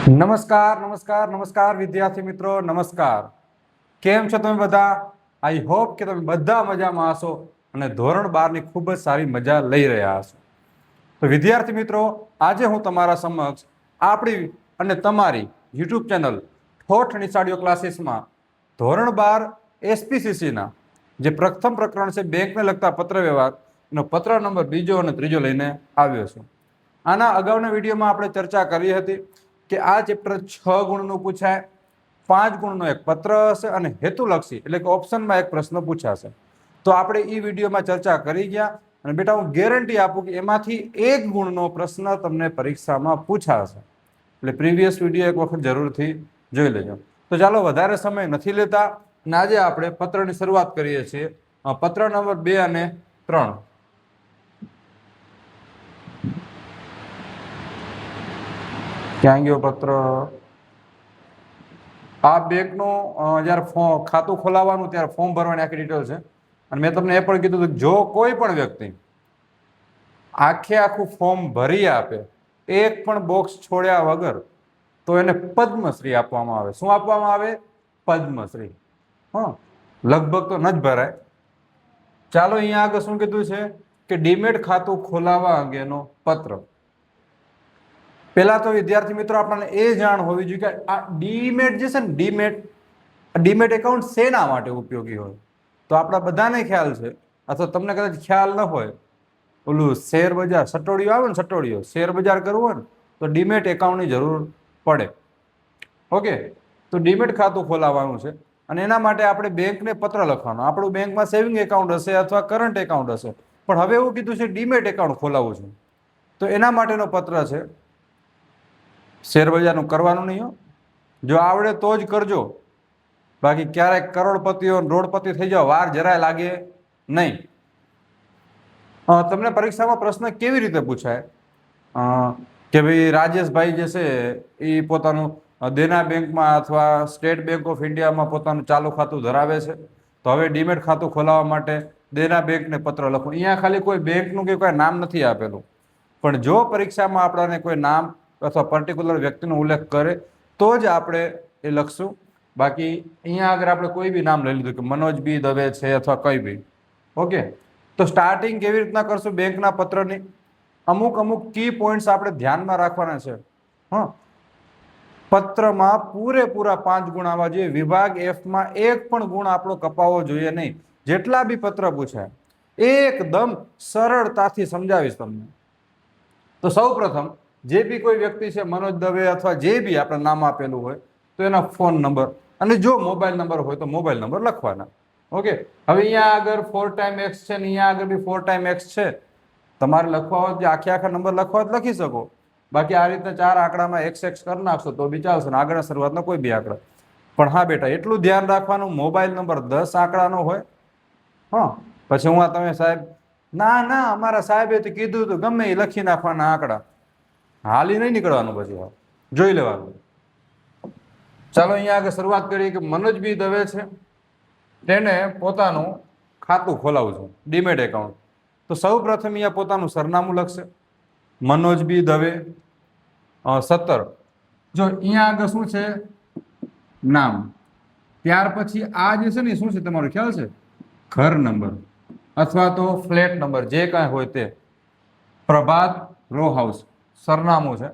નમસ્કાર નમસ્કાર નમસ્કાર વિદ્યાર્થી મિત્રો, નમસ્કાર. કેમ છો તમે બધા? આઈ હોપ કે તમે બધા મજામાં હશો અને ધોરણ 12 ની ખૂબ જ સારી મજા લઈ રહ્યા હશો. તો વિદ્યાર્થી મિત્રો, આજે હું તમારા સમક્ષ આપણી અને તમારી યુટ્યુબ ચેનલ ઠોઠ નિશાળીઓ ક્લાસીસમાં ધોરણ 12 એસપીસીસીના જે પ્રથમ પ્રકરણ છે બેંકને લગતા પત્ર વ્યવહારનો પત્ર નંબર 2 અને 3 લઈને આવ્યો છું. આના અગાઉના વિડીયોમાં આપણે ચર્ચા કરી હતી કે આ ચેપ્ટર 6 ગુણનું પૂછાય, 5 ગુણનો એક પત્ર હશે અને હેતુલક્ષી એટલે કે ઓપ્શનમાં એક પ્રશ્ન પૂછાશે. તો આપણે એ વિડીયોમાં ચર્ચા કરી ગયા અને બેટા હું ગેરંટી આપું કે એમાંથી 1 ગુણનો પ્રશ્ન તમને પરીક્ષામાં પૂછાશે. એટલે પ્રીવિયસ વિડીયો એક વખત જરૂરથી જોઈ લેજો. તો ચાલો વધારે સમય નથી લેતા અને આજે આપણે પત્રની શરૂઆત કરીએ છીએ. પત્ર નંબર 2 અને 3. ક્યાં ગયો પત્ર? આ બેંકનું જ્યારે ખાતું ખોલાવવાનું ત્યારે ફોર્મ ભરવાની આખી ડિટેલ છે. અને મેં તમને એ પણ કીધું કે જો કોઈ પણ વ્યક્તિ આખું ફોર્મ ભરી આપે, એક પણ બોક્સ છોડ્યા વગર, તો એને પદ્મશ્રી આપવામાં આવે. શું આપવામાં આવે? પદ્મશ્રી. લગભગ તો ન જ ભરાય. ચાલો અહીંયા આગળ શું કીધું છે કે ડીમેટ ખાતું ખોલાવવા અંગેનો પત્ર. પહેલા તો વિદ્યાર્થી મિત્રો આપણને એ જાણ હોવી જોઈએ કે આ ડીમેટ જે છે ને, ડીમેટ એકાઉન્ટ શેના માટે ઉપયોગી હોય? તો આપણા બધાને ખ્યાલ છે, અથવા તમને કદાચ ખ્યાલ ન હોય, ઓલું શેર બજાર સટોડિયો આવે ને, સટોડિયો શેર બજાર કરવું હોય ને તો ડીમેટ એકાઉન્ટની જરૂર પડે. ઓકે, તો ડીમેટ ખાતું ખોલાવવાનું છે અને એના માટે આપણે બેંકને પત્ર લખવાનો. આપણું બેંકમાં સેવિંગ એકાઉન્ટ હશે અથવા કરંટ એકાઉન્ટ હશે, પણ હવે એવું કીધું છે ડીમેટ એકાઉન્ટ ખોલાવવું છે. તો એના માટેનો પત્ર છે. શેર બજારનું કરવાનું નહીં હો. જો આવડે તો જ કરજો, બાકી ક્યારેક કરોડપતિઓ રોડપતિ થઈ જાવ, વાર જરાય લાગે નહીં. તમને પરીક્ષામાં પ્રશ્ન કેવી રીતે પૂછાય કે ભાઈ રાજેશભાઈ જે છે એ પોતાનું દેના બેંકમાં અથવા સ્ટેટ બેંક ઓફ ઇન્ડિયામાં પોતાનું ચાલુ ખાતું ધરાવે છે, તો હવે ડીમેટ ખાતું ખોલાવવા માટે દેના બેંકને પત્ર લખો. અહીંયા ખાલી કોઈ બેંકનું કે કોઈ નામ નથી આપેલું, પણ જો પરીક્ષામાં આપણને કોઈ નામ અથવા પર્ટિક્યુલર વ્યક્તિનો ઉલ્લેખ કરે તો જ આપણે એ લખશું. બાકી અહીંયા આગળ આપણે કોઈ બી નામ લઈ લીધું કે મનોજ બી દવે છે અથવા કઈ બી. ઓકે, તો સ્ટાર્ટિંગ કેવી રીતના કરશું બેંકના પત્રની? અમુક કી પોઈન્ટ્સ આપણે ધ્યાનમાં રાખવાના છે. પત્રમાં પૂરેપૂરા 5 ગુણ આવવા જોઈએ. વિભાગ F-માં એક પણ ગુણ આપણો કપાવવો જોઈએ નહીં. જેટલા બી પત્ર પૂછાય એકદમ સરળતાથી સમજાવીશ તમને. તો સૌ પ્રથમ જે બી કોઈ વ્યક્તિ છે, મનોજ દવે અથવા જે બી આપણે નામ આપેલું હોય, તો એના ફોન નંબર અને જો મોબાઈલ નંબર હોય તો મોબાઈલ નંબર લખવાના. ઓકે, હવે અહીંયા આગળ 4 ટાઈમ X છે ને અહીંયા આગળ બી 4 ટાઈમ X છે. તમારે લખવા હોય આખા નંબર લખવા હોય લખી શકો. બાકી આ રીતના 4 આંકડામાં XX કરી નાખશો તો બી ચાલશે, આગળના શરૂઆતનો કોઈ બી આંકડા. પણ હા બેટા, એટલું ધ્યાન રાખવાનું, મોબાઈલ નંબર 10 આંકડાનો હોય. પછી હું તમે સાહેબ ના અમારા સાહેબે તો કીધું હતું ગમે એ લખી નાખવાના આંકડા. હાલી નહીં નીકળવાનું, પછી જોઈ લેવાનું. ચાલો અહીંયા આગળ શરૂઆત કરીએ કે મનોજ બી દવે છે, તેને પોતાનું ખાતું ખોલાવવું છે, ડીમેટ એકાઉન્ટ. તો સૌ પ્રથમ અહીંયા પોતાનું સરનામું લખશે, મનોજ બી દવે 17. જો અહીંયા આગળ શું છે? નામ. ત્યાર પછી આ જે છે ને શું છે તમારો ખ્યાલ છે? ઘર નંબર અથવા તો ફ્લેટ નંબર, જે કાંઈ હોય તે. પ્રભાત રો હાઉસ સરનામું છે.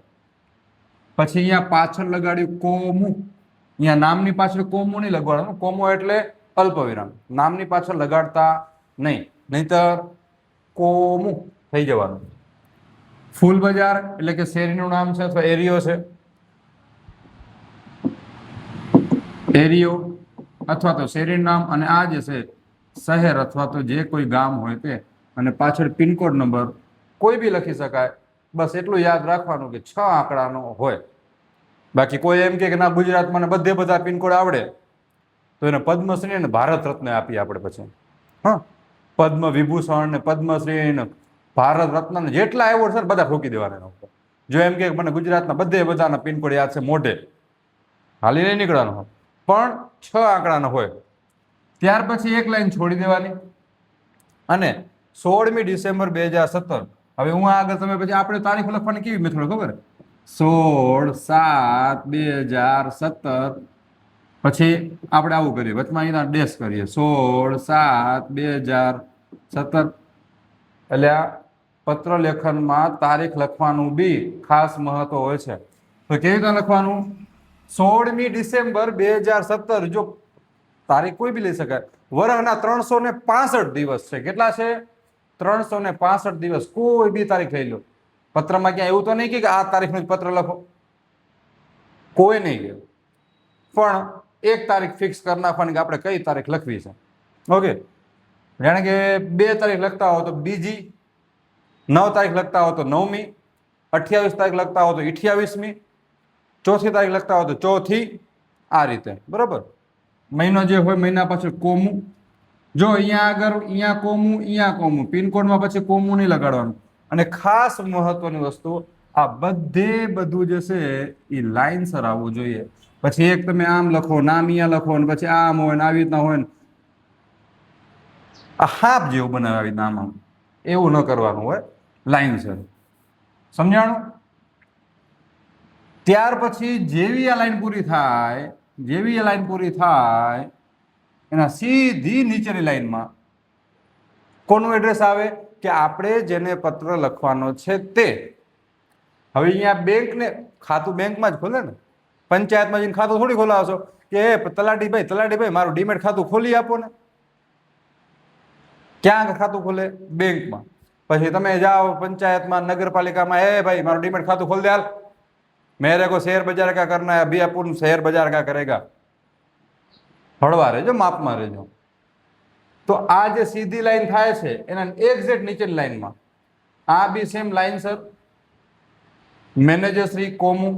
પછી અહીંયા પાછળ લગાડ્યું કોમુ. અહીંયા નામની પાછળ કોમુ નહીં લગાડવાનું. કોમો એટલે અલ્પવિરામ. નામની પાછળ લગાડતા નહીં, નહીતર કોમુ થઈ જવાનું. ફૂલ બજાર એટલે કે શેરીનું નામ છે અથવા એરિયો છે, એરિયો અથવા તો શેરીનું નામ. અને આ જે છે શહેર અથવા તો જે કોઈ ગામ હોય તે. અને પાછળ પિનકોડ નંબર કોઈ બી લખી શકાય. બસ એટલું યાદ રાખવાનું કે 6 આંકડાનો હોય. બાકી કોઈ એમ કે ના ગુજરાતમાં બધે બધા પિનકોડ આવડે તો એને પદ્મશ્રી અને ભારત રત્ન આપીએ આપણે પછી. પદ્મ વિભૂષણ ને પદ્મશ્રી ને ભારત રત્ન ને જેટલા એવોર્ડ છે બધા ઠોકી દેવાના. જો એમ કે મને ગુજરાતના બધાના પિનકોડ યાદ છે મોઢે, હાલી નહીં નીકળવાનો, પણ 6 આંકડાનો હોય. ત્યાર પછી એક લાઈન છોડી દેવાની અને 16મી ડિસેમ્બર 2017. હવે હું આગળ તમે પછી આપણે તારીખ લખવાની કેવી મેથડ ખબર? 16/7/2017 પછી આપણે આવું કરીએ, વચમાં અહીંના ડેશ કરીએ 16/7/2017 એટલે આ પત્ર લેખનમાં તારીખ લખવાનું બી ખાસ મહત્વ હોય છે. તો કેવી રીતે લખવાનું? 16મી ડિસેમ્બર 2017 જો તારીખ કોઈ બી લઈ શકાય. વર્ષના 365 દિવસ છે. કેટલા છે? 365 દિવસ. કોઈ બી તારીખ લઈ લો. પત્રમાં ક્યાં એવું તો નહીં કે આ તારીખનું જ પત્ર લખો, કોઈ નહીં કે, પણ એક તારીખ ફિક્સ કરી નાખવાની કે આપણે કઈ તારીખ લખવી છે. ઓકે, જાણે કે 2 તારીખ લખતા હો તો બીજી, 9 તારીખ લખતા હો તો 9મી, 28 તારીખ લખતા હો તો 28મી, 4 તારીખ લખતા હો તો 4થી, આ રીતે. બરોબર? મહિનો જે હોય મહિના પાછળ કોમું. જો અહીંયા આગળ અહીંયા કોમું, અહીંયા કોમું, પિનકોડમાં પછી કોમું નહીં લગાડવાનું. અને ખાસ મહત્વની વસ્તુ, આ બધું જે છે એ લાઈનસર આવવું જોઈએ. પછી એક તમે આમ લખો, નામ અહીંયા લખો, અને પછી આમ હોય ને આવી રીતના હોય ને આ હાફ જેવું બનાવે આવી રીતના આમ, એવું ન કરવાનું હોય, લાઈનસર. સમજાણું? ત્યાર પછી જેવી આ લાઈન પૂરી થાય એના સીધી નીચેની લાઈનમાં કોનું એડ્રેસ આવે કે આપણે જેને પત્ર લખવાનો છે તે. હવે અહીંયા બેંકને ખાતું બેંકમાં જ ખોલે ને, પંચાયતમાં જઈને ખાતું થોડી ખોલાવશો કે તલાટીભાઈ મારું ડીમેટ ખાતું ખોલી આપો ને. ક્યાં ખાતું ખોલે? બેંકમાં. પછી તમે જાઓ પંચાયતમાં, નગરપાલિકામાં, ભાઈ મારું ડીમેટ ખાતું ખોલ દે હાલ, मेरे को शेयर बाजार का करना है, अभी अपन शेयर बाजार का करेगा. हड़वा रहेजो, मापમાં રહેજો. તો આ જે સીધી લાઈન થાય છે એના એક્ઝેક્ટ નીચેની લાઈનમાં આ બી same line sir manager Shri comma,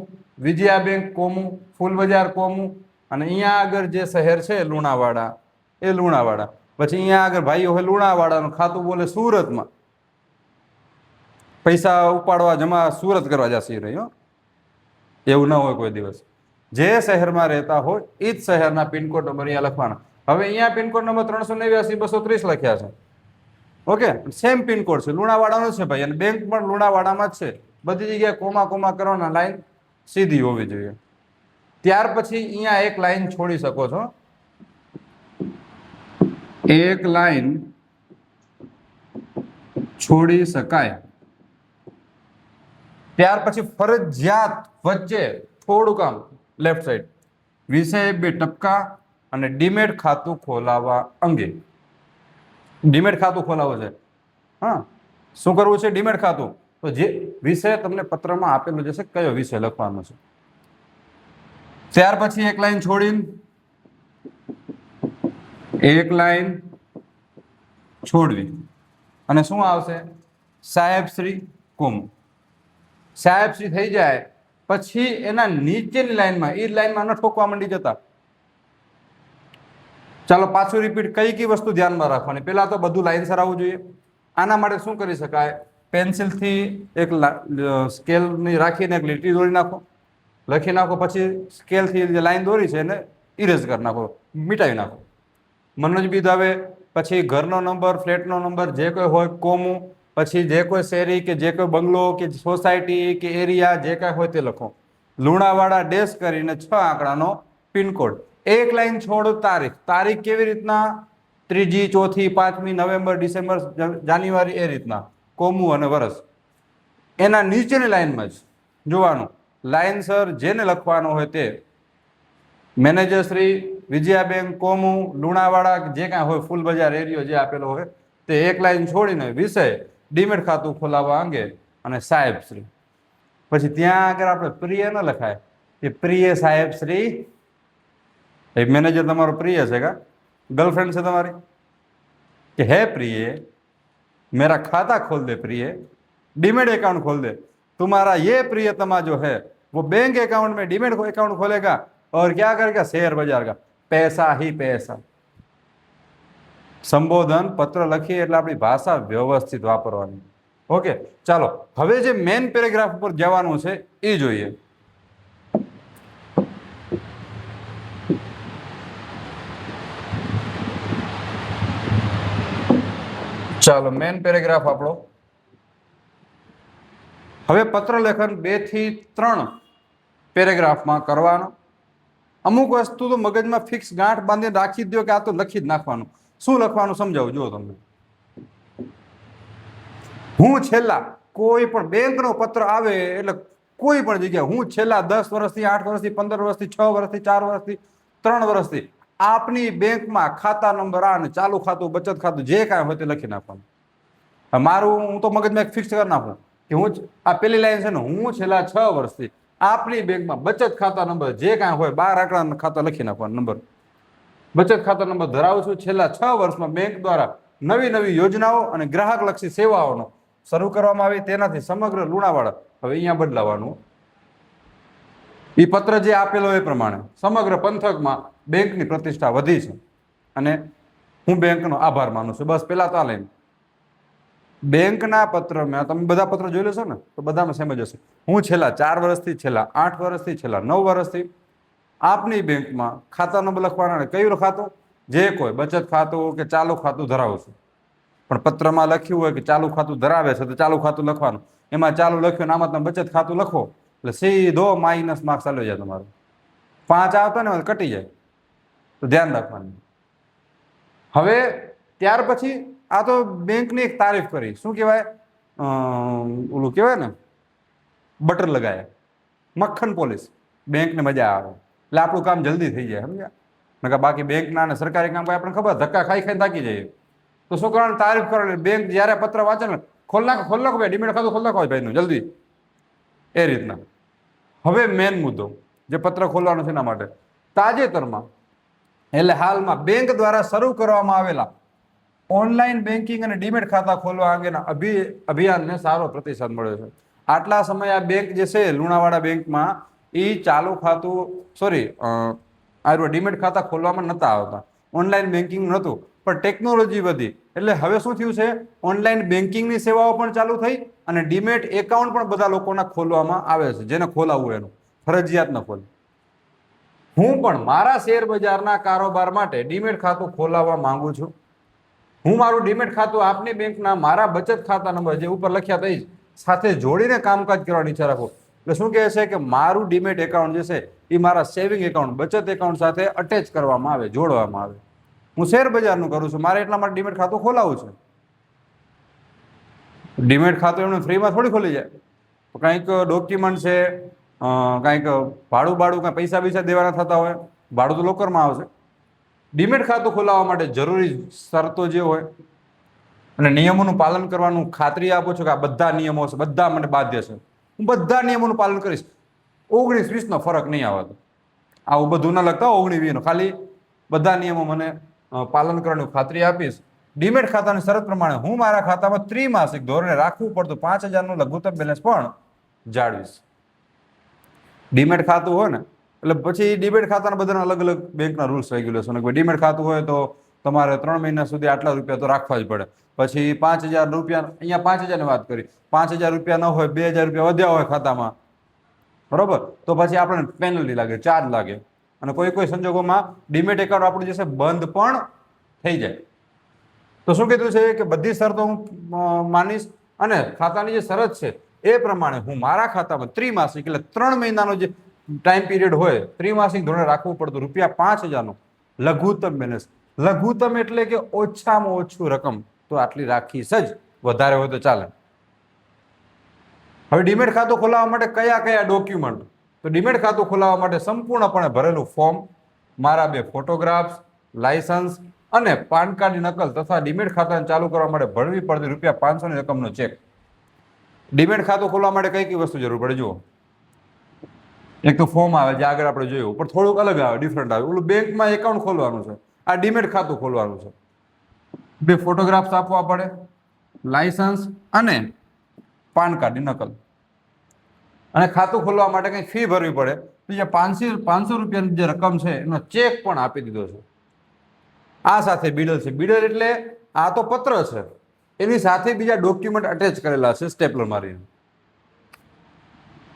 Vijaya bank comma, Phool Bazar comma, અને અહીંયા આગળ જે શહેર છે લુણાવાડા, એ લુણાવાડા. પછી અહીંયા આગળ ભાઈઓ હોય લુણાવાડાનું ખાતું બોલે સુરતમાં, પૈસા ઉપાડવા જમા સુરત કરવા જશે રહ્યો. એવું ના હોય કોઈ દિવસ. જે શહેરમાં રહેતા હોય એ જ શહેરના પિનકોડ નંબર અહીંયા લખવાના. હવે અહીંયા પિનકોડ નંબર 389-230 લખ્યા છે. ઓકે, સેમ પિનકોડ છે, લુણાવાડાનો છે ભાઈ, અને બેંક પણ લુણાવાડામાં જ છે. બધી જગ્યાએ કોમા કરવાના, લાઈન સીધી હોવી જોઈએ. ત્યાર પછી અહીંયા એક લાઈન છોડી શકો છો, એક લાઈન છોડી શકાય. ત્યાર પછી ફરજિયાત વચ્ચે થોડું કામ લેફ્ટ સાઈડ વિષય 2 ટપકા અને ડીમેટ ખાતું ખોલાવવા અંગે. ડીમેટ ખાતું ખોલાવવું છે. હા, શું કરવું છે? ડીમેટ ખાતું. તો જે વિષય તમને પત્રમાં આપેલો જશે કયો વિષય લખવાનો છે. ત્યાર પછી એક લાઈન છોડીને એક લાઈન છોડવી અને શું આવશે? સાહેબ શ્રી કોમુ. સાહેબ શ્રી થઈ જાય પછી એના નીચેની લાઈનમાં એ લાઈનમાં ન ઠોકવા માંડી જતા. ચાલો પાછું રિપીટ, કઈ વસ્તુ ધ્યાનમાં રાખવાની? પહેલા તો બધું લાઈનસર આવવું જોઈએ. આના માટે શું કરી શકાય? પેન્સિલથી એક સ્કેલની રાખીને એક લીટી દોરી નાખો, લખી નાખો, પછી સ્કેલથી જે લાઈન દોરી છે એને ઇરેઝ કરી નાખો, મિટાવી નાખો. મનોજબીદ આવે, પછી ઘરનો નંબર, ફ્લેટનો નંબર જે કોઈ હોય કોમુ, પછી જે કોઈ શેરી કે જે કોઈ બંગલો કે સોસાયટી કે એરિયા જે કાંઈ હોય તે લખો. લુણાવાડા ડેશ કરીને 6 આંકડાનો પિનકોડ. એક લાઈન છોડ તારીખ. તારીખ કેવી રીતના? 3જી, 4થી, 5મી, નવેમ્બર, ડિસેમ્બર, જાન્યુઆરી, એ રીતના કોમુ અને વર્ષ. એના નીચેની લાઈનમાં જ જોવાનું, લાઈનસર જેને લખવાનો હોય તે. મેનેજર શ્રી, વિજયા બેંક કોમુ, લુણાવાડા, જે કાંઈ હોય ફૂલ બજાર એરિયો જે આપેલો હોય તે એક લાઈન છોડીને વિષય ડીમેટ ખાતું ખોલાવવા અંગે અને સાહેબ શ્રી. પછી ત્યાં આગળ આપણે પ્રિય ન લખાય કે પ્રિય સાહેબ શ્રી. એક મેનેજર તમારો પ્રિય છે કા? गर्लफ्रेंड છે તમારી કે હે प्रिय मेरा खाता खोल दे प्रिय, डीमेट अकाउंट खोल दे. तुम्हारा ये प्रियतमा जो है वो बैंक अकाउंट में डीमेट अकाउंट खोलेगा और क्या करेगा? शेयर बाजार का पैसा ही पैसा. સંબોધન પત્ર લખીએ એટલે આપણી ભાષા વ્યવસ્થિત વાપરવાની. ઓકે, ચાલો હવે જે મેઇન પેરેગ્રાફ ઉપર જવાનું છે એ જોઈએ. ચાલો મેઇન પેરેગ્રાફ આપણો. હવે પત્ર લેખન 2 થી 3 પેરેગ્રાફમાં કરવાનો. અમુક વસ્તુ તો મગજમાં ફિક્સ ગાંઠ બાંધીને રાખી દો કે આ તો લખી જ નાખવાનું. શું લખવાનું સમજાવું જુઓ તમને. હું છેલ્લા કોઈ પણ બેંકનો પત્ર આવે એટલે કોઈ પણ જગ્યાએ હું છેલ્લા 10 વર્ષથી 8 વર્ષથી 15 વર્ષથી 6 વર્ષથી 4 વર્ષથી 3 વર્ષથી આપની બેંકમાં ખાતા નંબર આ ને ચાલુ ખાતું બચત ખાતું જે કાંઈ હોય તે લખી નાખવાનું. મારું હું તો મગજમાં એક ફિક્સ કરી નાખું કે હું આ પેલી લાઈન છે ને હું છેલ્લા 6 વર્ષથી આપની બેંકમાં બચત ખાતા નંબર જે કાંઈ હોય 12 આંકડાના ખાતા લખી નાખવાનો નંબર. બચત ખાતા નંબર ધરાવું છું. છેલ્લા 6 વર્ષમાં બેંક દ્વારા નવી નવી યોજનાઓ અને ગ્રાહકલક્ષી સેવાઓનો શરૂ કરવામાં આવી તેનાથી સમગ્ર લુણાવાડા હવે અહીંયા બદલાવાનું. એ પત્ર જે આપેલો એ પ્રમાણે સમગ્ર પંથકમાં બેંકની પ્રતિષ્ઠા વધી છે અને હું બેંકનો આભાર માનું છું. બસ પેલા તો આ લઈને બેંકના પત્રમાં તમે બધા પત્ર જોઈ લેશો ને તો બધામાં સેમ જ હશે. હું છેલ્લા 4 વર્ષથી છેલ્લા 8 વર્ષથી છેલ્લા 9 વર્ષથી આપની બેંકમાં ખાતા નંબર લખવાના. કયું ખાતું? જે કોઈ બચત ખાતું કે ચાલુ ખાતું ધરાવું છું. પણ પત્રમાં લખ્યું હોય કે ચાલુ ખાતું ધરાવે છે તો ચાલુ ખાતું લખવાનું. એમાં ચાલુ લખ્યું આમાં તમે બચત ખાતું લખો એટલે સીધો માઇનસ માર્ક્સ ચાલ્યો જાય તમારો. 5 આવતા ને કટી જાય તો ધ્યાન રાખવાનું. હવે ત્યાર પછી આ તો બેંકની એક તારીફ કરી. શું કહેવાય? ઓલું કહેવાય ને બટર લગાયા, મક્ખન પોલીસ. બેંકને મજા આવે એટલે આપણું કામ જલ્દી થઈ જાય. સમજ્યા? નકર બાકી બેંકના અને સરકારી કામ આપણને ખબર ધક્કા ખાઈ ખાઈને થાકી જઈએ. તો શું કરવાનું? તારીફ કરો. બેંક જ્યારે પત્ર વાંચે ને ખોલ નાખો ભાઈ, ડીમેટ ખાતું ખોલ નાખો ભાઈનું જલ્દી. એ રીતના. હવે મેન મુદ્દો જે પત્ર ખોલવાનો છે એના માટે તાજેતરમાં એટલે હાલમાં બેંક દ્વારા શરૂ કરવામાં આવેલા ઓનલાઈન બેન્કિંગ અને ડીમેટ ખાતા ખોલવા અંગેના અભિયાનને સારો પ્રતિસાદ મળ્યો છે. આટલા સમય આ બેંક જે છે લુણાવાડા બેંકમાં એ ચાલુ ખાતું આ ડીમેટ ખાતા ખોલવામાં નહોતા આવતા. ઓનલાઈન બેન્કિંગ નહોતું પણ ટેકનોલોજી વધી એટલે હવે શું થયું છે ઓનલાઈન બેન્કિંગની સેવાઓ પણ ચાલુ થઈ અને ડીમેટ એકાઉન્ટ પણ બધા લોકોના ખોલવામાં આવે છે. જેને ખોલાવવું એનું ફરજિયાત ન ખોલે. હું પણ મારા શેર બજારના કારોબાર માટે ડીમેટ ખાતું ખોલાવવા માંગુ છું. હું મારું ડીમેટ ખાતું આપની બેંકના મારા બચત ખાતા નંબર જે ઉપર લખ્યા થઈ સાથે જોડીને કામકાજ કરવાની ઈચ્છા રાખું. એટલે શું કહે છે કે મારું ડીમેટ એકાઉન્ટ જે છે એ મારા સેવિંગ એકાઉન્ટ બચત એકાઉન્ટ સાથે અટેચ કરવામાં આવે, જોડવામાં આવે. હું શેર બજારનું કરું છું, મારે એટલા માટે ડીમેટ ખાતું ખોલાવવું છે. ડીમેટ ખાતું એમને ફ્રીમાં થોડી ખોલી જાય. કંઈક ડોક્યુમેન્ટ છે, કંઈક ભાડું કાંઈ પૈસા બીસા દેવાના થતા હોય, ભાડું તો લોકરમાં આવશે. ડીમેટ ખાતું ખોલાવવા માટે જરૂરી શરતો જે હોય અને નિયમોનું પાલન કરવાનું ખાતરી આપું છું કે આ બધા નિયમો છે, બધા મને બાધ્ય છે. હું બધા નિયમોનું પાલન કરીશ. 19-20નો ફરક નહીં આવતો. આવું બધું ના લગતા 19-20નો, ખાલી બધા નિયમો મને પાલન કરવાની ખાતરી આપીશ. ડીમેટ ખાતાની શરત પ્રમાણે હું મારા ખાતામાં ત્રિમાસિક ધોરણે રાખવું પડતું 5,000નું લઘુત્તમ બેલેન્સ પણ જાળવીશ. ડીમેટ ખાતું હોય ને એટલે પછી ડીમેટ ખાતાના બધાના અલગ અલગ બેંકના રૂલ્સ રેગ્યુલેશન. ડીમેટ ખાતું હોય તો તમારે 3 મહિના સુધી આટલા રૂપિયા તો રાખવા જ પડે. પછી 5,000 રૂપિયા, અહીંયા 5,000ની વાત કરી, 5,000 રૂપિયા ન હોય, 2,000 રૂપિયા વધ્યા હોય ખાતામાં, બરોબર, તો પછી આપણને પેનલ્ટી લાગે, ચાર્જ લાગે. અને કોઈ સંજોગોમાં ડીમેટ એકાઉન્ટ આપણું જે છે બંધ પણ થઈ જાય. તો શું કીધું છે કે બધી શરતો હું માનીશ અને ખાતાની જે શરત છે એ પ્રમાણે હું મારા ખાતામાં ત્રિમાસિક એટલે 3 મહિનાનો જે ટાઈમ પીરિયડ હોય ત્રિમાસિક ધોરણે રાખવું પડતું ₹5,000નું લઘુત્તમ બેલેન્સ. લઘુત્તમ એટલે કે ઓછામાં ઓછું રકમ તો આટલી રાખીશ જ, વધારે હોય તો ચાલે. હવે ડીમેટ ખાતું ખોલાવવા માટે કયા ડોક્યુમેન્ટ? તો ડીમેટ ખાતું ખોલાવવા માટે સંપૂર્ણપણે ભરેલું ફોર્મ, મારા 2 ફોટોગ્રાફ્સ, લાયસન્સ અને પાન કાર્ડની નકલ તથા ડીમેટ ખાતાને ચાલુ કરવા માટે ભરવી પડતી ₹500ની રકમનો ચેક. ડીમેટ ખાતું ખોલવા માટે કઈ વસ્તુ જરૂર પડે જુઓ. એક તો ફોર્મ આવે જે આગળ આપણે જોયું, પણ થોડુંક અલગ આવે, ડિફરન્ટ આવે. ઓલું બેંકમાં એકાઉન્ટ ખોલવાનું છે, આ ડીમેટ ખાતું ખોલવાનું છે. 2 ફોટોગ્રાફ્સ આપવા પડે, લાયસન્સ અને પાન કાર્ડની નકલ. અને ખાતું ખોલવા માટે કંઈ ફી ભરવી પડે તો જે 500 રૂપિયાની જે રકમ છે એનો ચેક પણ આપી દીધો છે. આ સાથે બિડલ છે. બિડલ એટલે આ તો પત્ર છે, એની સાથે બીજા ડોક્યુમેન્ટ અટેચ કરેલા છે સ્ટેપલર મારીને.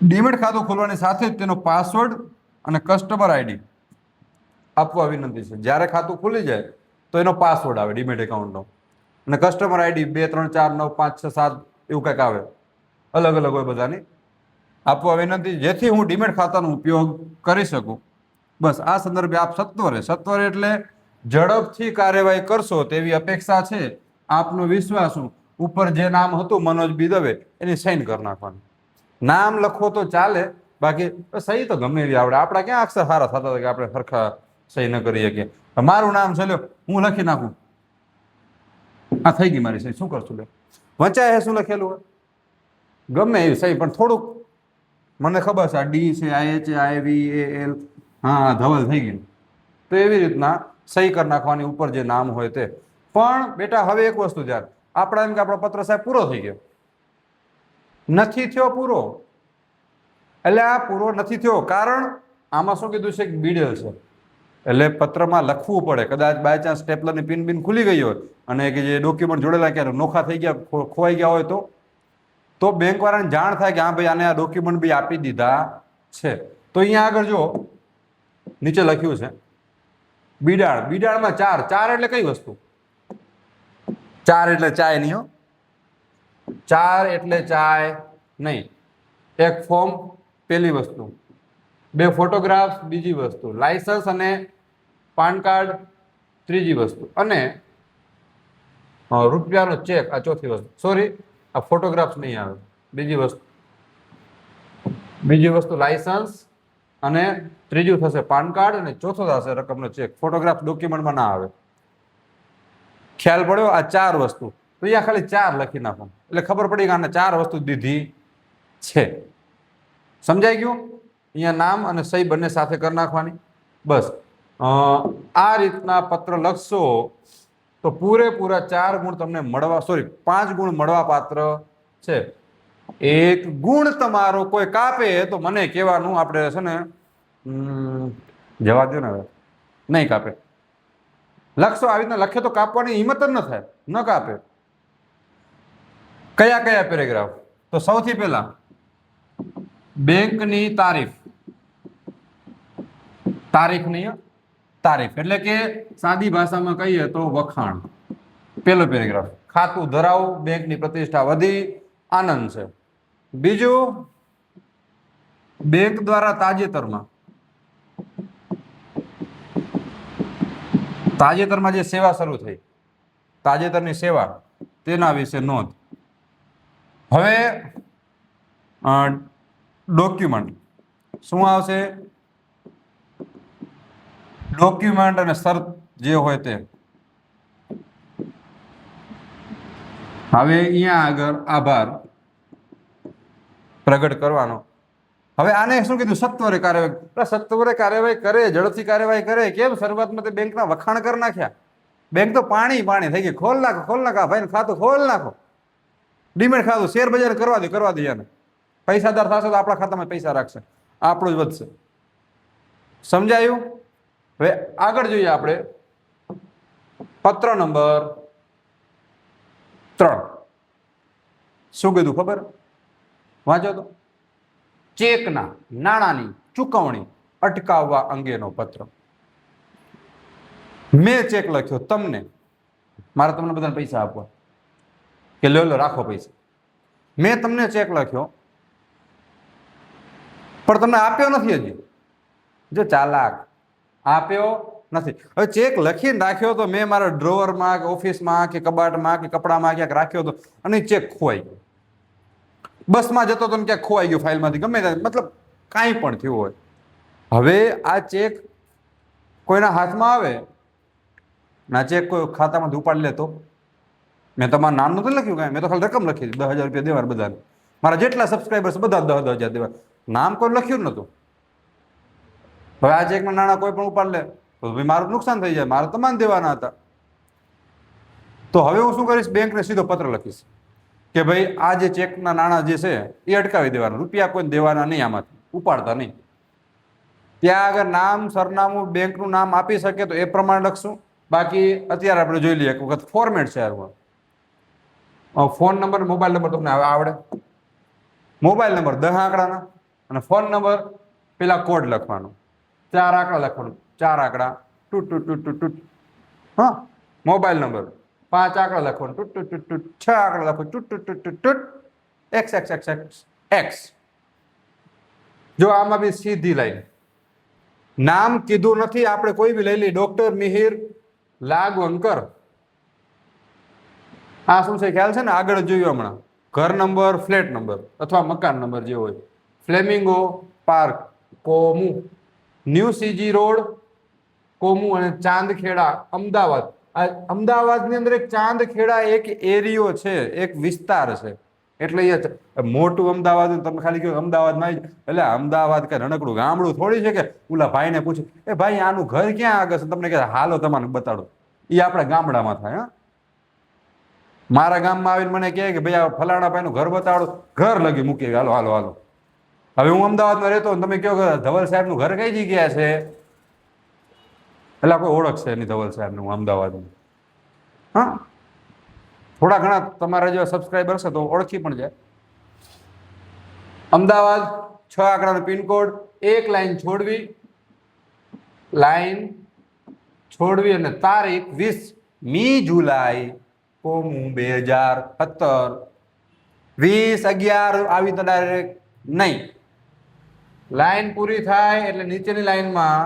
ડીમેટ ખાતું ખોલવાની સાથે જ તેનો પાસવર્ડ અને કસ્ટમર આઈડી આપવા વિનંતી છે. જ્યારે ખાતું ખુલી જાય તો એનો પાસવર્ડ આવે ડીમેટ એકાઉન્ટનો અને કસ્ટમર આઈડી 2 3 4 9 5 6 7 એવું કંઈક આવે. અલગ અલગ હોય બધાની. આપવા વિનંતી, જેથી હું ડીમેટ ખાતાનો ઉપયોગ કરી શકું. બસ આ સંદર્ભે આપ સત્વરે એટલે ઝડપથી કાર્યવાહી કરશો તેવી અપેક્ષા છે. આપનો વિશ્વાસ ઉપર જે નામ હતું મનોજ બી દવે એની સાઈન કરી નાખવાની. નામ લખો તો ચાલે, બાકી સહી તો ગમે એવી આવડે. આપડા ક્યાં અક્ષર સારા થતા હતા કે આપણે સરખા સહી ન કરી શકીએ. મારું નામ છે લ્યો, હું લખી નાખું, આ થઈ ગઈ મારી સહી. શું કરશું લે, વંચાય શું લખેલું હોય ગમે એવી સહી, પણ થોડુંક મને ખબર છે આ ડી છે, આ એચ, આ વી, એ એલ, હા ધવલ થઈ ગયું. તો એવી રીતના સહી કરી નાખવાની ઉપર જે નામ હોય તે. પણ બેટા હવે એક વસ્તુ ધ્યાન, આપણા એમ કે આપણો પત્ર સાહેબ પૂરો થઈ ગયો, નથી થયો પૂરો. એટલે આ પૂરો નથી થયો, કારણ આમાં શું કીધું છે, બીડેલ છે. એટલે પત્રમાં લખવું પડે. કદાચ બાય ચાન્સ સ્ટેપલરની પિન ખુલી ગઈ હોય અને કે જે ડોક્યુમેન્ટ જોડેલા ક્યારે નોખા થઈ ગયા, ખોવાઈ ગયા હોય તો બેંક વાળાને જાણ થાય કે હા ભાઈ આને આ ડોક્યુમેન્ટ બી આપી દીધા છે. તો અહીંયા આગળ જો નીચે લખ્યું છે બિડાળ. બિડાળમાં ચાર એટલે કઈ વસ્તુ? ચાર એટલે ચાય નહીં હો, ચાર એટલે ચાય નહીં. એક ફોર્મ પેલી વસ્તુ, 2 ફોટોગ્રાફ્સ બીજી વસ્તુ, લાયસન્સ અને પાન કાર્ડ ત્રીજી વસ્તુ, અને રૂપિયાનો ચેક આ ચોથી વસ્તુ. સોરી, આ ફોટોગ્રાફ્સ નહીં આવે. બીજી વસ્તુ લાયસન્સ, અને ત્રીજું થશે પાન કાર્ડ, અને ચોથો થશે રકમનો ચેક. ફોટોગ્રાફ ડોક્યુમેન્ટમાં ના આવે. ખ્યાલ પડ્યો? આ 4 વસ્તુ. તો અહીંયા ખાલી 4 લખી નાખો એટલે ખબર પડી કે આને 4 વસ્તુ દીધી છે. સમજાઈ ગયું? અહીંયા નામ અને સહી બંને સાથે કરી નાખવાની. બસ આ રીતના પત્ર લખશો તો પૂરેપૂરા 4 ગુણ તમને મળવા, સોરી 5 ગુણ મળવા પાત્ર છે. 1 ગુણ તમારો કોઈ કાપે તો મને કહેવાનું, આપણે છે ને જવા દો ને, હવે નહીં કાપે. લખશો આવી રીતના, લખે તો કાપવાની હિંમત જ ન થાય, ન કાપે. કયા કયા પેરેગ્રાફ? તો સૌથી પહેલા બેંકની તારીફ. તારીખ નહીં, તારીફ એટલે કે સાદી ભાષામાં કહીએ તો વખાણ. પહેલો પેરેગ્રાફ, ખાતું ધરાવું, બેંકની પ્રતિષ્ઠા વધી, આનંદ છે. બીજું, બેંક દ્વારા તાજેતરમાં જે સેવા શરૂ થઈ, તાજેતરની સેવા, તેના વિશે નોંધ. હવે ડોક્યુમેન્ટ શું આવશે? ડોક્યુમેન્ટ અને શરત જે હોય તે. હવે અહીંયા આગળ આભાર પ્રગટ કરવાનો. હવે આને શું કીધું? સત્વરે કાર્યવાહી કરે, ઝડપથી કાર્યવાહી કરે. કેમ? શરૂઆતમાં તે બેંકના વખાણ કરી નાખ્યા. બેંક તો પાણી થઈ ગઈ. ખોલ નાખો ભાઈ, ખાતું ખોલ નાખો. ડીમેટ ખાતું, શેર બજાર કરવા દે એને. પૈસાદાર થશે તો આપણા ખાતામાં પૈસા રાખશે, આપણું જ વધશે. સમજાયું? હવે આગળ જોઈએ આપણે પત્ર નંબર 3. શું કીધું ખબર? વાંચો તો. ચેકના નાણાંની ચૂકવણી અટકાવવા અંગેનો પત્ર. મેં ચેક લખ્યો તમને, મારે તમને બધાને પૈસા આપવા, કે લો રાખો પૈસા. મેં તમને ચેક લખ્યો પણ તમને આપ્યો નથી હજી. જો ચાલાક, આપ્યો નથી. હવે ચેક લખીને રાખ્યો તો મેં મારા ડ્રોવરમાં કે ઓફિસમાં કે કબાટમાં કે કપડામાં ક્યાંક રાખ્યો હતો, અને ચેક ખોવાઈ ગયો. બસમાં જતો તો ક્યાંક ખોવાઈ ગયો, ફાઇલમાંથી, ગમે ત્યાં, મતલબ કાંઈ પણ થયું હોય. હવે આ ચેક કોઈના હાથમાં આવે, ના ચેક કોઈ ખાતામાંથી ઉપાડી લેતો. મેં તમારું નામ નતું લખ્યું કાંઈ, મેં તો ખાલી રકમ લખી 10,000 રૂપિયા દેવા બધાને. મારા જેટલા સબસ્ક્રાઈબર્સ બધા 10,000 દેવા. નામ કોઈ લખ્યું જ નતું. હવે આ ચેકના નાણાં કોઈ પણ ઉપાડ લે તો ભાઈ મારું નુકસાન થઈ જાય, મારે તમામ દેવાના હતા. તો હવે હું શું કરીશ? બેંકને સીધો પત્ર લખીશ કે ભાઈ આ જે ચેકના નાણાં જે છે એ અટકાવી દેવાના, રૂપિયા કોઈ દેવાના નહીં, આમાંથી ઉપાડતા નહીં. ત્યાં આગળ નામ, સરનામું, બેંકનું નામ આપી શકે તો એ પ્રમાણે લખશું. બાકી અત્યારે આપણે જોઈ લઈએ એક વખત ફોર્મેટ છે યાર. ફોન નંબર, મોબાઈલ નંબર તમને આવડે? મોબાઈલ નંબર 10 આંકડાના, અને ફોન નંબર પેલા કોડ લખવાનો, 4 આંકડા લખવાનું, 4 આંકડા ટૂટ ટૂટ ટૂટ ટૂટ ટૂટ. હા, મોબાઈલ નંબર 5 આંકડા લખવાનું, ટૂટ ટૂટ ટૂટ ટૂટ. 6 આંકડા લખો, ટૂટ ટૂટ ટૂટ ટૂટ ટૂટ. X x x x x. જો આમાં બી સીધી લાઈન, નામ કીધું નથી, આપણે કોઈ બી લઈ લઈએ, ડોક્ટર મિહિર લાગવંકર. આ શું છે ખ્યાલ છે ને? આગળ જોયું હમણાં, ઘર નંબર, ફ્લેટ નંબર અથવા મકાન નંબર જે હોય. Flamingo park comma, new CG road comma અને ચાંદખેડા અમદાવાદ. આ અમદાવાદની અંદર એક ચાંદખેડા એક એરિયો છે, એક વિસ્તાર છે. એટલે એ મોટું અમદાવાદ તમે ખાલી કહો અમદાવાદમાં એટલે અમદાવાદ કઈ રણકડું ગામડું થોડી છે કે ઓલા ભાઈને પૂછ્યું એ ભાઈ આનું ઘર ક્યાં આગળ છે, તમને કહે હાલો તમને બતાડો. એ આપણા ગામડામાં થાય. હા, મારા ગામમાં આવીને મને કહે કે ભાઈ આ ફલાણા ભાઈનું ઘર બતાડો, ઘર લગી મૂકી હાલો હાલો હાલો. હવે હું અમદાવાદમાં રહેતો તમે કહો કે ધવલ સાહેબનું ઘર કઈ જગ્યા છે, એટલે કોઈ ઓળખ છે નહીં ધવલ સાહેબનું અમદાવાદનું. હા, થોડા ઘણા તમારા જેવા સબસ્ક્રાઈબર હશે તો ઓળખી પણ જાય. અમદાવાદ 6 આંકડાનો પિનકોડ, એક લાઈન છોડવી અને તારીખ 20મી જુલાઈ કોમુ 2017. 20/11 આવી તો ડાયરેક્ટ નહીં, લાઈન પૂરી થાય એટલે નીચેની લાઈનમાં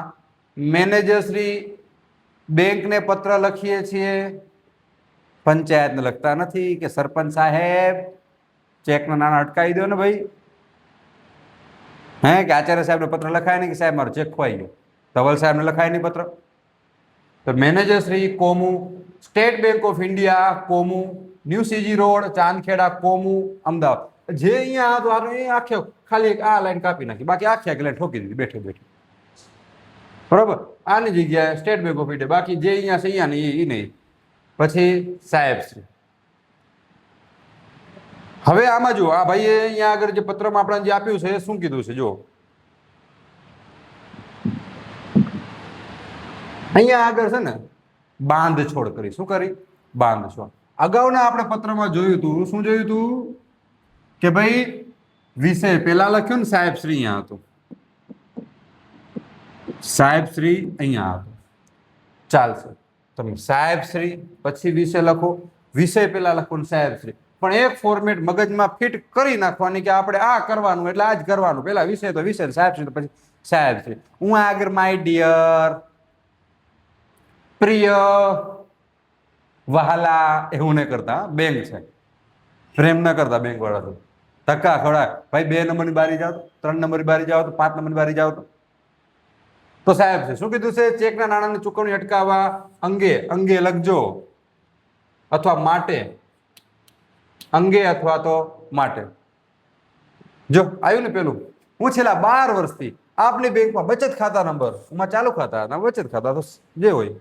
મેનેજર શ્રી બેંકને પત્ર લખીએ છીએ, પંચાયતને લખતા નથી કે સરપંચ સાહેબ ચેકના નાણાં અટકાવી દો ને ભાઈ. હે કે આચાર્ય સાહેબને પત્ર લખાય નહીં કે સાહેબ મારો ચેક ખોવાઈ ગયો, ધવલ સાહેબને લખાય નહીં પત્ર. તો manager Shri comma, state bank of India comma, new CG road Chandkheda comma Ahmedabad. જે અહીંયા હતું એ આખે ખાલી આ લાઈન કાપી નાખી, બાકી આખી લાઈન ઠોકી દીધી બેઠે બેઠે. બરોબર, આની જગ્યાએ સ્ટેટ બેંક ઓફ ઇન્ડિયા, બાકી જે અહીંયા છે અહીંયા નહીં એ નહીં. પછી સાહેબ શ્રી. હવે આમાં જુઓ, આ ભાઈએ અહીંયા આગળ જે પત્રમાં આપણે જે આપ્યું છે એ શું કીધું છે જો, અહીંયા આગળ છે ને બાંધછોડ કરી. શું કરી? બાંધછોડ. અગાઉના આપણે પત્રમાં જોયું હતું, શું જોયું હતું કે ભાઈ વિષય પેલા લખ્યું ને સાહેબ શ્રી અહીંયા હતું, સાહેબ શ્રી અહીંયા હતું, ચાલશે. તમે સાહેબ શ્રી પછી વિષય લખો, વિષય પેલા લખો ને સાહેબ શ્રી, પણ એક ફોર્મેટ મગજમાં ફિટ કરી નાખવાની કે આપણે આ કરવાનું એટલે આ જ કરવાનું. પેલા વિષય તો વિષય, સાહેબ શ્રી પછી સાહેબ શ્રી. હું આગળ માય ડિયર, પ્રિય, વહાલા એવું નહીં કરતા. બેંક છે, પ્રેમ ન કરતા બેંક વાળા તો ધક્કા ખવડાય. ભાઈ 2 નંબરની બારી જાઓ, 3 નંબરની બારી જાઓ, તો 5 નંબરની બારી જાઓ તો સાહેબ છે. શું કીધું છે? ચેકના નાણાંની ચૂકવણી અટકાવવા અંગે લખજો, અથવા માટે, અંગે અથવા તો માટે. જો આવ્યું ને પેલું. હું છેલ્લા 12 વર્ષથી આપની બેંકમાં બચત ખાતા નંબર, એમાં ચાલુ ખાતા બચત ખાતા તો જે હોય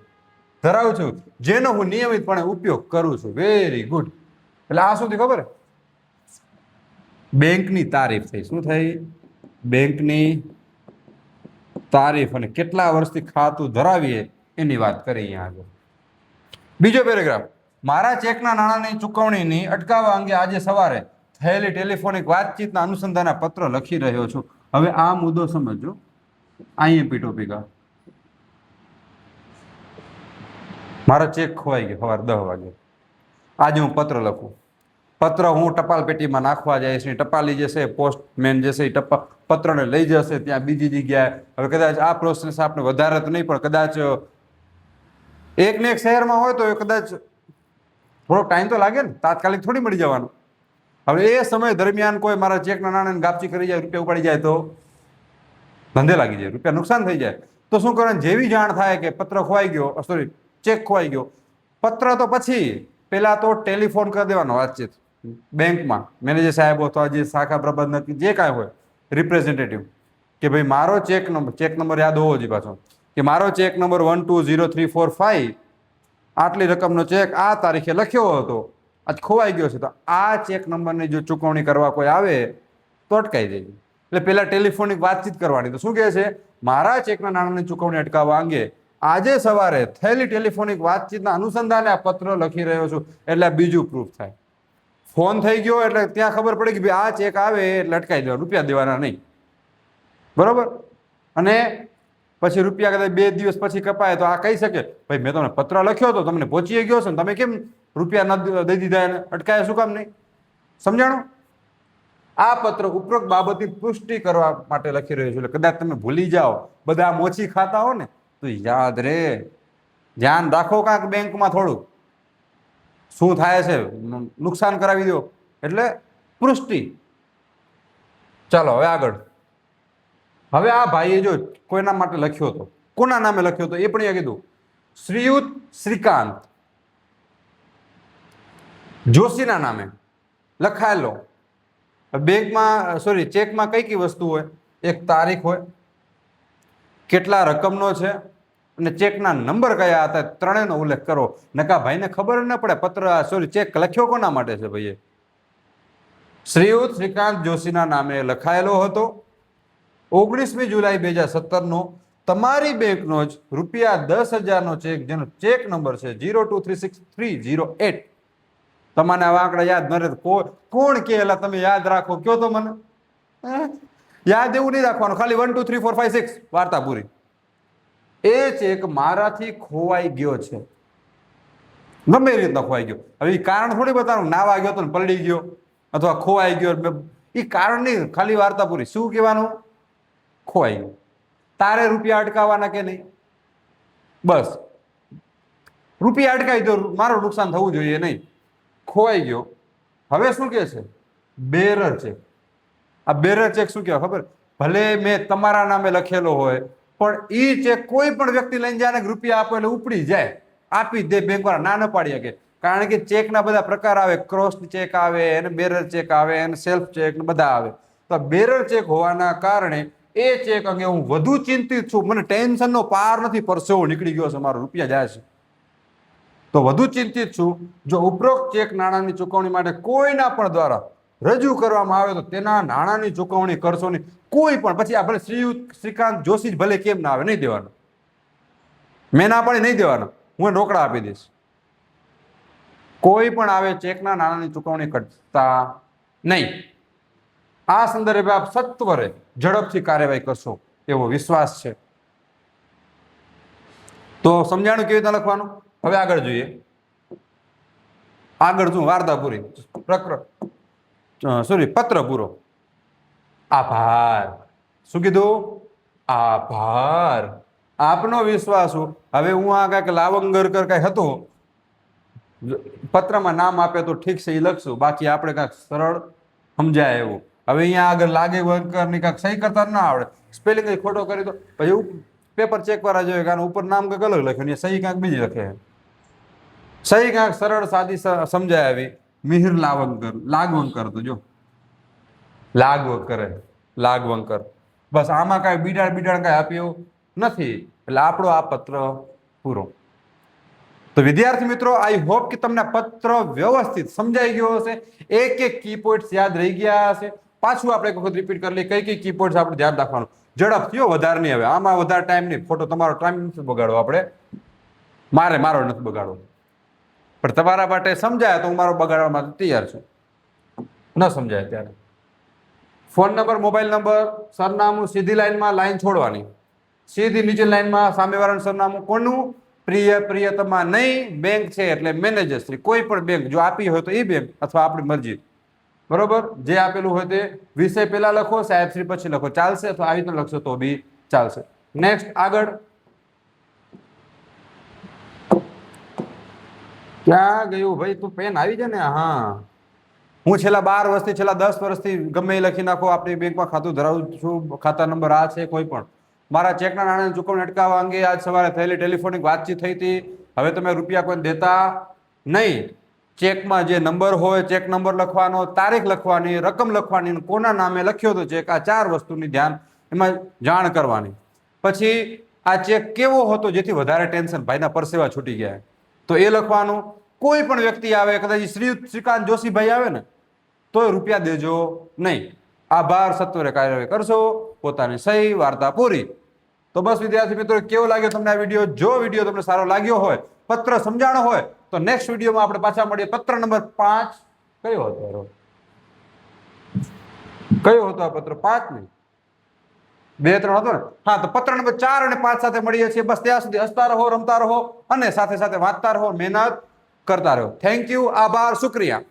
ધરાવું છું, જેનો હું નિયમિતપણે ઉપયોગ કરું છું. Very good. એટલે આ સુધી ખબર બેંકની તારીફ થઈ. શું થઈ? બેંકની તારીફ અને કેટલા વર્ષથી ખાતું ધરાવીએ એની વાત કરી અહીંયા આગળ. બીજો પેરેગ્રાફ, મારા ચેકના નાણાંની ચૂકવણીની અટકાવવા અંગે આજે સવારે થયેલી ટેલિફોનિક વાતચીતના અનુસંધાને પત્ર લખી રહ્યો છું. હવે આ મુદ્દો સમજો. અહીંયા પીટોપીકા, મારો ચેક ખોવાઈ ગયો સવારે 10 વાગે. આજે હું પત્ર લખું. પત્ર હું ટપાલ પેટીમાં નાખવા જઈશ, ટપાલી જશે, પોસ્ટમેન જશે, પત્રને લઈ જશે ત્યાં બીજી જગ્યાએ. હવે કદાચ આ પ્રોસેસ આપણે વધારે તો નહીં, પણ કદાચ એક ને એક શહેરમાં હોય તો કદાચ થોડો ટાઈમ તો લાગે ને, તાત્કાલિક થોડી મળી જવાનું. હવે એ સમય દરમિયાન કોઈ મારા ચેકના નાણાંને ગાપચી કરી જાય, રૂપિયા ઉપાડી જાય તો ધંધે લાગી જાય, રૂપિયા નુકસાન થઈ જાય. તો શું કરવાનું? જેવી જાણ થાય કે પત્ર ખોવાઈ ગયો, સોરી ચેક ખોવાઈ ગયો, પત્ર તો પછી પેલા તો ટેલિફોન કરી દેવાનો, વાતચીત બેંકમાં મેનેજર સાહેબ અથવા જે શાખા પ્રબંધક જે કાંઈ હોય રિપ્રેઝેન્ટેટિવ, કે ભાઈ મારો ચેક નંબર યાદ હોવો જોઈએ પાછો, કે મારો ચેક નંબર 120345 આટલી રકમનો ચેક આ તારીખે લખ્યો હતો, આજ ખોવાઈ ગયો છે, તો આ ચેક નંબરની જો ચૂકવણી કરવા કોઈ આવે તો અટકાઈ દેજો. એટલે પેલા ટેલિફોનિક વાતચીત કરવાની. તો શું કહે છે? મારા ચેકના નાણાંની ચૂકવણી અટકાવવા અંગે આજે સવારે થયેલી ટેલિફોનિક વાતચીતના અનુસંધાને આ પત્ર લખી રહ્યો છું. એટલે બીજું પ્રૂફ થાય. ફોન થઈ ગયો એટલે ત્યાં ખબર પડે કે ભાઈ આ ચેક આવે એટલે અટકાઈ દેવા, રૂપિયા દેવાના નહીં. બરોબર? અને પછી રૂપિયા કદાચ 2 દિવસ પછી કપાય તો આ કહી શકે ભાઈ મેં તમને પત્ર લખ્યો હતો, તમને પહોંચી ગયો છે ને તમે કેમ રૂપિયા ન દઈ દીધા, એને અટકાય શું કામ નહીં? સમજાણું? આ પત્ર ઉપરોક્ત બાબતની પુષ્ટિ કરવા માટે લખી રહ્યો છું. એટલે કદાચ તમે ભૂલી જાઓ, બધા મોચી ખાતા હો ને તો યાદ રે, ધ્યાન રાખો કાંક બેંકમાં થોડું શું થાય છે, નુકસાન કરાવી દો. એટલે પુષ્ટિ. ચાલો હવે આગળ. હવે આ ભાઈએ જો કોઈના માટે લખ્યો હતો, કોના નામે લખ્યો હતો એ પણ કીધું. શ્રીયુત શ્રીકાંત જોશીના નામે લખાયેલો. બેંકમાં સોરી ચેકમાં કઈ કઈ વસ્તુ હોય? એક તારીખ હોય, કેટલા રકમનો છે અને ચેકના નંબર કયા હતા, ત્રણેયનો ઉલ્લેખ કરો. નકા ભાઈને ખબર ન પડે પત્ર સોરી ચેક લખ્યો કોના માટે છે ભાઈએ. શ્રીયુત શ્રીકાંત જોશીના નામે લખાયેલો હતો. 19મી જુલાઈ 2017 તમારી બેંકનો જ ₹10,000નો ચેક, જેનો ચેક નંબર છે 02363008. તમને આવા આંકડા યાદ ન રહે કોણ કે એલા તમે યાદ રાખો, કયો તો મને. યાદ એવું નહીં રાખવાનું, ખાલી 1 2 3 4 5 6 વાર્તા પૂરી. એ ચેક મારાથી ખોવાઈ ગયો છે, ગમે એ રીતના ખોવાઈ ગયો. હવે એ કારણ થોડી બતાવું, નાવા ગયો તો પલળી ગયો અથવા ખોવાઈ ગયો, એ કારણ નહીં, ખાલી વાર્તા પૂરી. શું કહેવાનું? ખોવાઈ ગયું. તારે રૂપિયા અટકાવવાના કે નહીં? બસ રૂપિયા અટકાવી દો, મારું નુકસાન થવું જોઈએ નહીં. ખોવાઈ ગયો. હવે શું કે છે? Bearer check. આ બેરર ચેક શું કહેવાય ખબર? ભલે મેં તમારા નામે લખેલો હોય પણ એ ચેક કોઈ પણ વ્યક્તિ લઈને જાય ને રૂપિયા આપો એટલે ઉપડી જાય, આપી દે બેંક વાળા, ના પાડી શકે. કારણ કે ચેકના બધા પ્રકાર આવે, ક્રોસ ચેક આવે, એને બેરર ચેક આવે, એને સેલ્ફ ચેક બધા આવે. તો બેરર ચેક હોવાના કારણે એ ચેક અંગે હું વધુ ચિંતિત છું. મને ટેન્શનનો પાર નથી, પરસેવો નીકળી ગયો છે, મારો રૂપિયા જાય છે તો વધુ ચિંતિત છું. જો ઉપરોક્ત ચેક નાણાંની ચૂકવણી માટે કોઈના પણ દ્વારા રજૂ કરવામાં આવે તો તેના નાણાંની ચૂકવણી કરશો નહીં. કોઈ પણ, પછી આ ભલે શ્રીયુત શ્રીકાંત જોશી જ ભલે કેમ ના આવે, નહીં દેવાનું. મેં ના પાડી નહીં દેવાના, હું એને રોકડા આપી દઈશ. કોઈ પણ આવે ચેકના નાણાંની ચૂકવણી કરતા નહીં. આ સંદર્ભે આપ સત્વરે ઝડપથી કાર્યવાહી કરશો એવો વિશ્વાસ છે. તો સમજાણું કેવી રીતે લખવાનું? હવે આગળ જોઈએ. આગળ શું? વાર્તા પૂરી, પત્ર પૂરો. આભાર. શું કીધું? આભાર. આપનો વિશ્વાસ. હવે હું આ કઈક લાવંગરકર કઈ હતું, પત્રમાં નામ આપે તો ઠીક છે એ લખશું, બાકી આપણે કાંઈક સરળ સમજાય એવું. હવે અહીંયા આગળ લાગે વર્કરની કાંઈક સહી કરતા ના આવડે, સ્પેલિંગ ખોટો કરી દો, પછી પેપર ચેક વાળા જોઈએ કારણ ઉપર નામ કંઈક અલગ લખ્યું, સહી કાંઈક બીજી લખે. સહી કાંઈક સરળ સાદી સમજાય આવી. મિહિર લાગવંકર તો જો લાગવંકર. બસ આમાં કાંઈ બીડાડ કાંઈ આપ્યું નથી. એટલે આપણો આ પત્ર પૂરો. તો વિદ્યાર્થી મિત્રો, આઈ હોપ કે તમને પત્ર વ્યવસ્થિત સમજાઈ ગયો હશે, એક એક કી પોઈન્ટ્સ યાદ રહી ગયા હશે. પાછું આપણે એક વખત રિપીટ કરી લઈએ કઈ કઈ કી પોઈન્ટ્સ આપણે ધ્યાન રાખવાનું. ઝડપથી, વધારે નહીં. હવે આમાં વધારે ટાઈમ નહીં, ખોટો તમારો ટાઈમ નથી બગાડવો આપણે, મારો નથી બગાડવો. પણ તમારા માટે સમજાય તો હું મારો બગાડવા માટે તૈયાર છું, ન સમજાય ત્યારે. ફોન નંબર, મોબાઈલ નંબર, સરનામું, સીધી લાઈનમાં લાઈન છોડવાની, સીધી નીચે લાઈનમાં સામેવાળાનું સરનામું. કોનું? પ્રિયતમા નહીં, બેંક છે એટલે મેનેજર શ્રી. કોઈ પણ બેંક જો આપી હોય તો એ બેંક અથવા આપણી મરજી, બરોબર. જે આપેલું હોય તે વિષય પેલા લખો, સાહેબ શ્રી પછી લખો, ચાલશે. અથવા આવી રીતે લખશો તો બી ચાલશે. નેક્સ્ટ આગળ. ક્યાં ગયું ભાઈ? તું પેન આવી જાય ને. હા, હું છેલ્લા 12 વર્ષથી, છેલ્લા 10 વર્ષથી ગમે એ લખી નાખો, આપણી બેંકમાં ખાતું ધરાવું છું, ખાતા નંબર આ છે. કોઈ પણ મારા ચેકના નાણાંની ચૂકવણી અટકાવવા અંગે આજ સવારે થયેલી ટેલિફોનિક વાતચીત થઈ હતી. હવે તમે રૂપિયા કોઈ દેતા નહીં. ચેકમાં જે નંબર હોય, ચેક નંબર લખવાનો, તારીખ લખવાની, રકમ લખવાની, કોના નામે લખ્યો હતો ચેક, આ 4 વસ્તુની ધ્યાન એમાં જાણ કરવાની. પછી આ ચેક કેવો હતો જેથી વધારે ટેન્શન, ભાઈના પરસેવા છૂટી ગયા તો એ લખવાનું. કોઈ પણ વ્યક્તિ આવે, કદાચ શ્રીકાંત જોશીભાઈ આવે ને તો રૂપિયા દેજો નહીં. આભાર. સત્વરે કાર્યવાહી કરશો. પોતાની સહી. વાર્તા પૂરી. તો બસ વિદ્યાર્થી મિત્રો, કેવો લાગ્યો તમને આ વિડીયો? જો વિડીયો તમને સારો લાગ્યો હોય, પત્ર સમજાણો હોય તો નેક્સ્ટ વિડીયોમાં આપણે પાછા મળીએ. પત્ર નંબર 5 કયો હતો? કયો હતો આ પત્ર? 5 નહીં, 2 3 હતો ને? હા, તો પત્ર નંબર 4 અને 5 સાથે મળીએ છીએ. બસ ત્યાં સુધી હસતા રહો, રમતા રહો અને સાથે સાથે વાંચતા રહો, મહેનત કરતા રહો. Thank you. આભાર. શુક્રિયા.